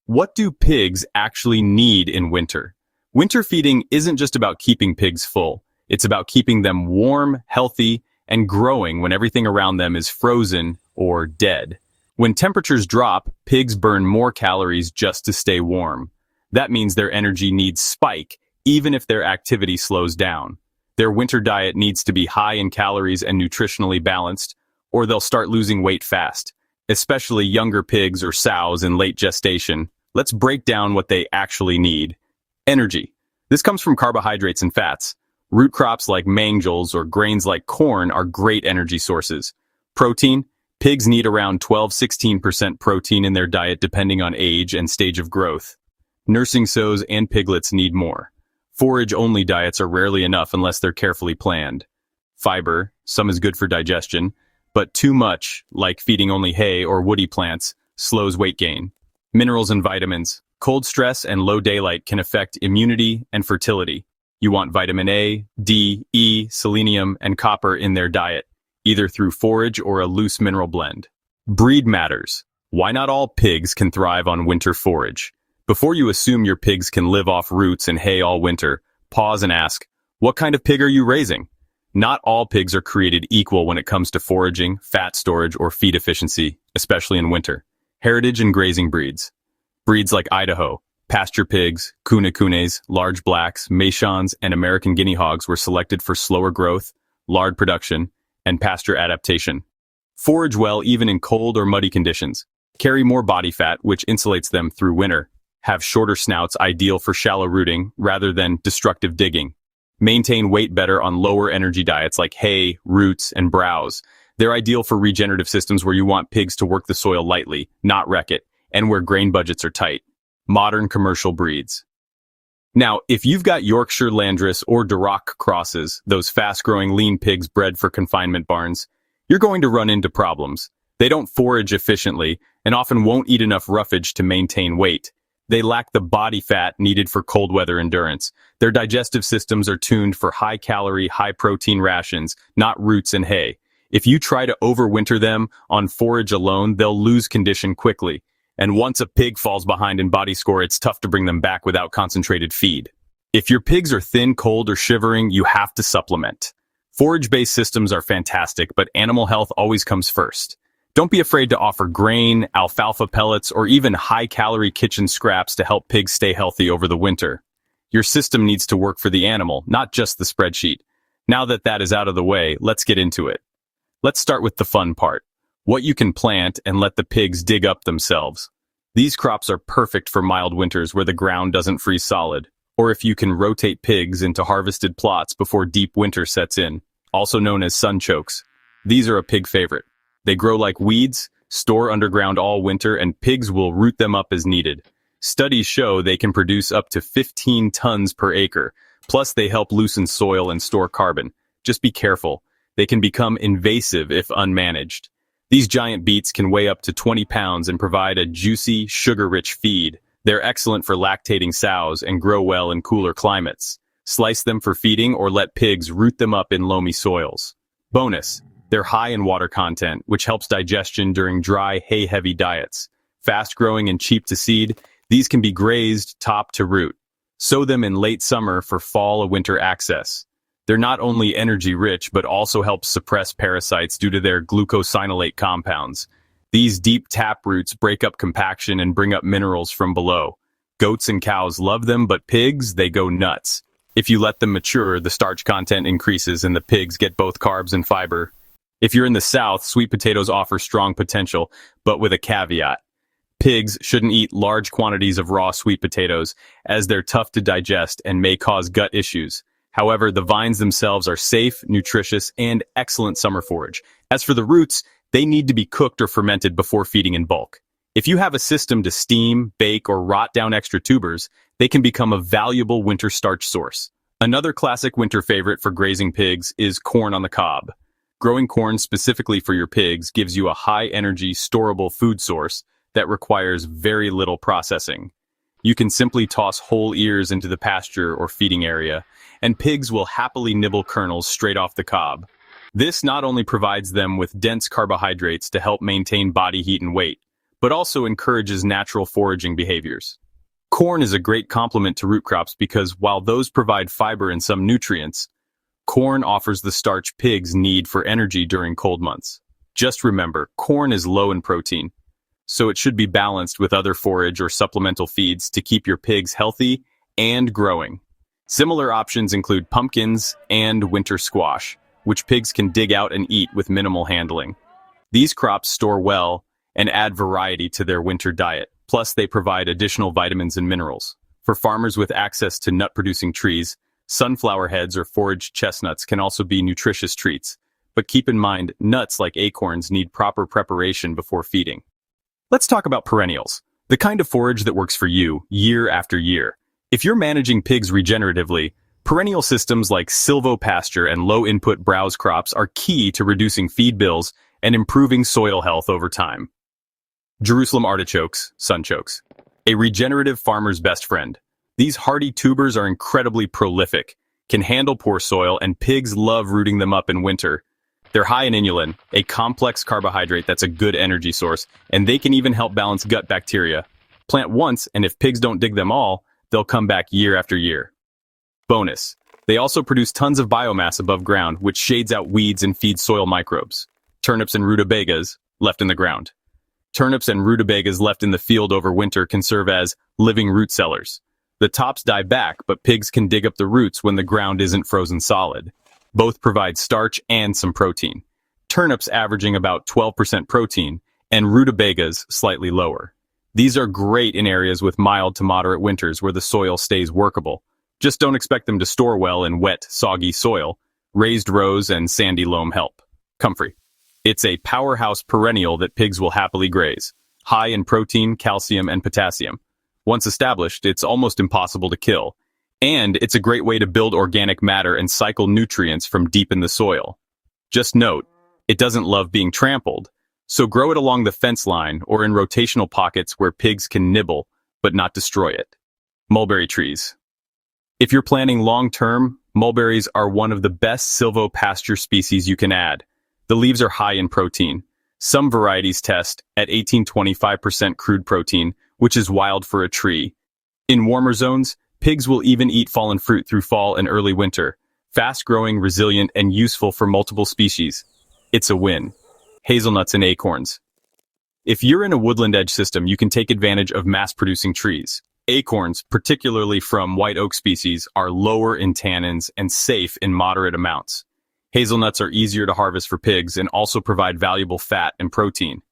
What do pigs actually need in winter? Winter feeding isn't just about keeping pigs full. It's about keeping them warm, healthy, and growing when everything around them is frozen or dead. When temperatures drop, pigs burn more calories just to stay warm. That means their energy needs spike, even if their activity slows down. Their winter diet needs to be high in calories and nutritionally balanced, or they'll start losing weight fast, especially younger pigs or sows in late gestation. Let's break down what they actually need. Energy. This comes from carbohydrates and fats. Root crops like mangels or grains like corn are great energy sources. Protein. Pigs need around 12–16% protein in their diet depending on age and stage of growth. Nursing sows and piglets need more. Forage-only diets are rarely enough unless they're carefully planned. Fiber. Some is good for digestion, but too much, like feeding only hay or woody plants, slows weight gain. Minerals and vitamins. Cold stress and low daylight can affect immunity and fertility. You want vitamin A, D, E, selenium, and copper in their diet, either through forage or a loose mineral blend. Breed matters. Why not all pigs can thrive on winter forage? Before you assume your pigs can live off roots and hay all winter, pause and ask, what kind of pig are you raising? Not all pigs are created equal when it comes to foraging, fat storage, or feed efficiency, especially in winter. Heritage and grazing breeds. Breeds like Idaho, pasture pigs, kunes, large blacks, Meisons, and American guinea hogs were selected for slower growth, lard production, and pasture adaptation. Forage well even in cold or muddy conditions. Carry more body fat, which insulates them through winter. Have shorter snouts, ideal for shallow rooting rather than destructive digging. Maintain weight better on lower energy diets like hay, roots, and browse. They're ideal for regenerative systems where you want pigs to work the soil lightly, not wreck it, and where grain budgets are tight. Modern commercial breeds. Now, if you've got Yorkshire Landrace or Duroc crosses, those fast-growing lean pigs bred for confinement barns, you're going to run into problems. They don't forage efficiently and often won't eat enough roughage to maintain weight. They lack the body fat needed for cold weather endurance. Their digestive systems are tuned for high-calorie, high-protein rations, not roots and hay. If you try to overwinter them on forage alone, they'll lose condition quickly. And once a pig falls behind in body score, it's tough to bring them back without concentrated feed. If your pigs are thin, cold, or shivering, you have to supplement. Forage-based systems are fantastic, but animal health always comes first. Don't be afraid to offer grain, alfalfa pellets, or even high-calorie kitchen scraps to help pigs stay healthy over the winter. Your system needs to work for the animal, not just the spreadsheet. Now that that is out of the way, let's get into it. Let's start with the fun part. What you can plant and let the pigs dig up themselves. These crops are perfect for mild winters where the ground doesn't freeze solid, or if you can rotate pigs into harvested plots before deep winter sets in, also known as sunchokes. These are a pig favorite. They grow like weeds, store underground all winter, and pigs will root them up as needed. Studies show they can produce up to 15 tons per acre, plus they help loosen soil and store carbon. Just be careful. They can become invasive if unmanaged. These giant beets can weigh up to 20 pounds and provide a juicy, sugar-rich feed. They're excellent for lactating sows and grow well in cooler climates. Slice them for feeding or let pigs root them up in loamy soils. Bonus, they're high in water content, which helps digestion during dry, hay-heavy diets. Fast-growing and cheap to seed, these can be grazed top to root. Sow them in late summer for fall or winter access. They're not only energy-rich, but also help suppress parasites due to their glucosinolate compounds. These deep tap roots break up compaction and bring up minerals from below. Goats and cows love them, but pigs, they go nuts. If you let them mature, the starch content increases and the pigs get both carbs and fiber. If you're in the South, sweet potatoes offer strong potential, but with a caveat. Pigs shouldn't eat large quantities of raw sweet potatoes, as they're tough to digest and may cause gut issues. However, the vines themselves are safe, nutritious, and excellent summer forage. As for the roots, they need to be cooked or fermented before feeding in bulk. If you have a system to steam, bake, or rot down extra tubers, they can become a valuable winter starch source. Another classic winter favorite for grazing pigs is corn on the cob. Growing corn specifically for your pigs gives you a high-energy, storable food source that requires very little processing. You can simply toss whole ears into the pasture or feeding area, and pigs will happily nibble kernels straight off the cob. This not only provides them with dense carbohydrates to help maintain body heat and weight, but also encourages natural foraging behaviors. Corn is a great complement to root crops because while those provide fiber and some nutrients, corn offers the starch pigs need for energy during cold months. Just remember, corn is low in protein, so it should be balanced with other forage or supplemental feeds to keep your pigs healthy and growing. Similar options include pumpkins and winter squash, which pigs can dig out and eat with minimal handling. These crops store well and add variety to their winter diet. Plus, they provide additional vitamins and minerals. For farmers with access to nut-producing trees, sunflower heads or foraged chestnuts can also be nutritious treats. But keep in mind, nuts like acorns need proper preparation before feeding. Let's talk about perennials, the kind of forage that works for you year after year. If you're managing pigs regeneratively, perennial systems like silvopasture and low-input browse crops are key to reducing feed bills and improving soil health over time. Jerusalem artichokes, sunchokes, a regenerative farmer's best friend. These hardy tubers are incredibly prolific, can handle poor soil, and pigs love rooting them up in winter. They're high in inulin, a complex carbohydrate that's a good energy source, and they can even help balance gut bacteria. Plant once, and if pigs don't dig them all, they'll come back year after year. Bonus, they also produce tons of biomass above ground, which shades out weeds and feeds soil microbes. Turnips and rutabagas, left in the ground. Turnips and rutabagas left in the field over winter can serve as living root cellars. The tops die back, but pigs can dig up the roots when the ground isn't frozen solid. Both provide starch and some protein. Turnips averaging about 12% protein, and rutabagas slightly lower. These are great in areas with mild to moderate winters where the soil stays workable. Just don't expect them to store well in wet, soggy soil. Raised rows and sandy loam help. Comfrey. It's a powerhouse perennial that pigs will happily graze. High in protein, calcium, and potassium. Once established, it's almost impossible to kill. And it's a great way to build organic matter and cycle nutrients from deep in the soil. Just note, it doesn't love being trampled, so grow it along the fence line or in rotational pockets where pigs can nibble, but not destroy it. Mulberry trees. If you're planning long-term, mulberries are one of the best silvopasture species you can add. The leaves are high in protein. Some varieties test at 18-25% crude protein, which is wild for a tree. In warmer zones, pigs will even eat fallen fruit through fall and early winter. Fast-growing, resilient, and useful for multiple species. It's a win. Hazelnuts and acorns. If you're in a woodland edge system, you can take advantage of mass-producing trees. Acorns, particularly from white oak species, are lower in tannins and safe in moderate amounts. Hazelnuts are easier to harvest for pigs and also provide valuable fat and protein.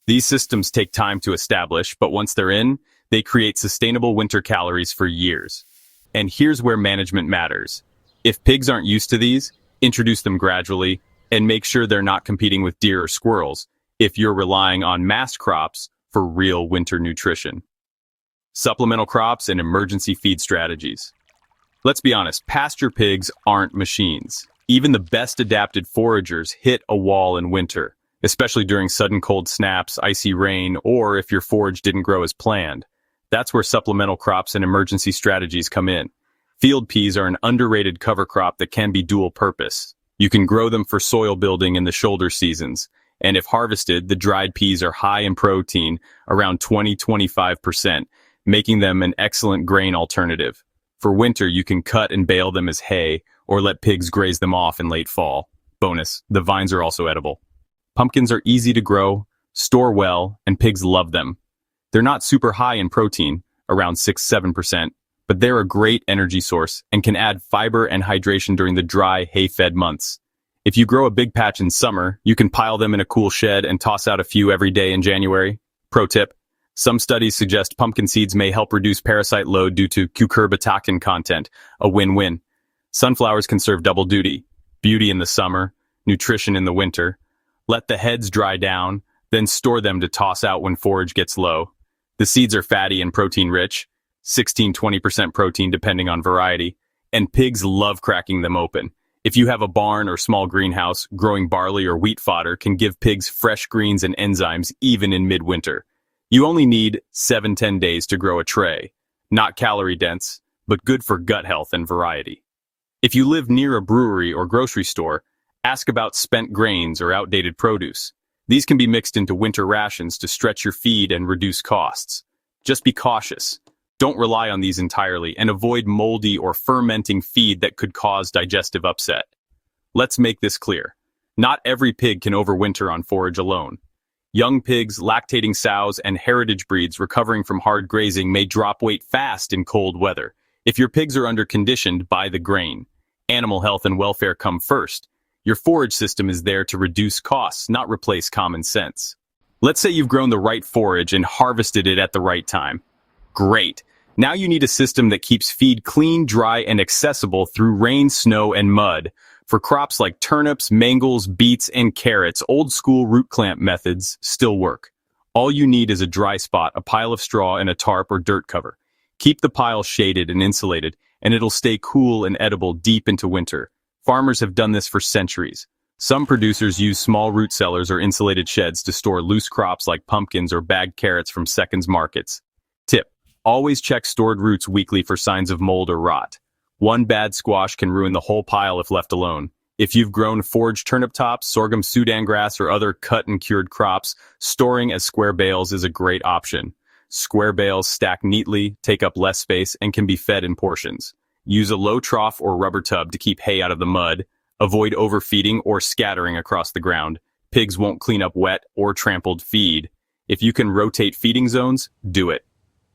These systems take time to establish, but once they're in, they create sustainable winter calories for years. And here's where management matters. If pigs aren't used to these, introduce them gradually and make sure they're not competing with deer or squirrels if you're relying on mass crops for real winter nutrition. Supplemental crops and emergency feed strategies. Let's be honest, pasture pigs aren't machines. Even the best adapted foragers hit a wall in winter, especially during sudden cold snaps, icy rain, or if your forage didn't grow as planned. That's where supplemental crops and emergency strategies come in. Field peas are an underrated cover crop that can be dual purpose. You can grow them for soil building in the shoulder seasons, and if harvested, the dried peas are high in protein, around 20-25%, making them an excellent grain alternative. For winter, you can cut and bale them as hay, or let pigs graze them off in late fall. Bonus, the vines are also edible. Pumpkins are easy to grow, store well, and pigs love them. They're not super high in protein, around 6-7%, but they're a great energy source and can add fiber and hydration during the dry, hay-fed months. If you grow a big patch in summer, you can pile them in a cool shed and toss out a few every day in January. Pro tip, some studies suggest pumpkin seeds may help reduce parasite load due to cucurbitacin content, a win-win. Sunflowers can serve double duty, beauty in the summer, nutrition in the winter. Let the heads dry down, then store them to toss out when forage gets low. The seeds are fatty and protein-rich, 16-20% protein depending on variety, and pigs love cracking them open. If you have a barn or small greenhouse, growing barley or wheat fodder can give pigs fresh greens and enzymes even in midwinter. You only need 7-10 days to grow a tray. Not calorie-dense, but good for gut health and variety. If you live near a brewery or grocery store, ask about spent grains or outdated produce. These can be mixed into winter rations to stretch your feed and reduce costs. Just be cautious. Don't rely on these entirely and avoid moldy or fermenting feed that could cause digestive upset. Let's make this clear. Not every pig can overwinter on forage alone. Young pigs, lactating sows, and heritage breeds recovering from hard grazing may drop weight fast in cold weather. If your pigs are under-conditioned, buy the grain. Animal health and welfare come first. Your forage system is there to reduce costs, not replace common sense. Let's say you've grown the right forage and harvested it at the right time. Great. Now you need a system that keeps feed clean, dry, and accessible through rain, snow, and mud. For crops like turnips, mangels, beets, and carrots, old-school root clamp methods still work. All you need is a dry spot, a pile of straw, and a tarp or dirt cover. Keep the pile shaded and insulated, and it'll stay cool and edible deep into winter. Farmers have done this for centuries. Some producers use small root cellars or insulated sheds to store loose crops like pumpkins or bagged carrots from seconds markets. Tip: always check stored roots weekly for signs of mold or rot. One bad squash can ruin the whole pile if left alone. If you've grown foraged turnip tops, sorghum Sudan grass, or other cut and cured crops, storing as square bales is a great option. Square bales stack neatly, take up less space, and can be fed in portions. Use a low trough or rubber tub to keep hay out of the mud. Avoid overfeeding or scattering across the ground. Pigs won't clean up wet or trampled feed. If you can rotate feeding zones, do it.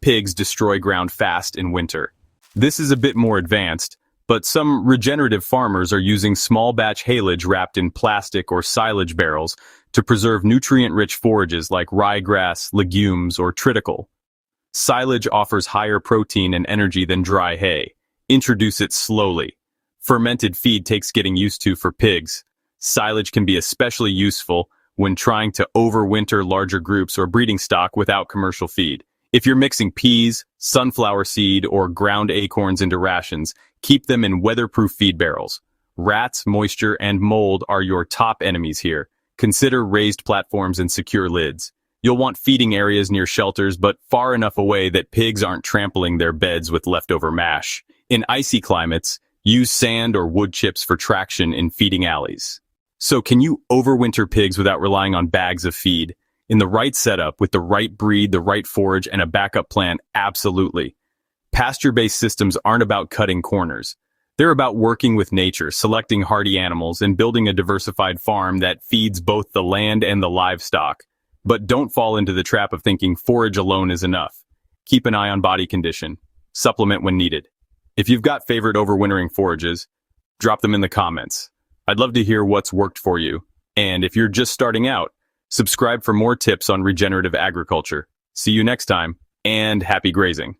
Pigs destroy ground fast in winter. This is a bit more advanced, but some regenerative farmers are using small batch haylage wrapped in plastic or silage barrels to preserve nutrient-rich forages like ryegrass, legumes, or triticale. Silage offers higher protein and energy than dry hay. Introduce it slowly. Fermented feed takes getting used to for pigs. Silage can be especially useful when trying to overwinter larger groups or breeding stock without commercial feed. If you're mixing peas, sunflower seed, or ground acorns into rations, keep them in weatherproof feed barrels. Rats, moisture, and mold are your top enemies here. Consider raised platforms and secure lids. You'll want feeding areas near shelters, but far enough away that pigs aren't trampling their beds with leftover mash. In icy climates, use sand or wood chips for traction in feeding alleys. So can you overwinter pigs without relying on bags of feed? In the right setup, with the right breed, the right forage, and a backup plan, absolutely. Pasture-based systems aren't about cutting corners. They're about working with nature, selecting hardy animals, and building a diversified farm that feeds both the land and the livestock. But don't fall into the trap of thinking forage alone is enough. Keep an eye on body condition. Supplement when needed. If you've got favorite overwintering forages, drop them in the comments. I'd love to hear what's worked for you. And if you're just starting out, subscribe for more tips on regenerative agriculture. See you next time, and happy grazing.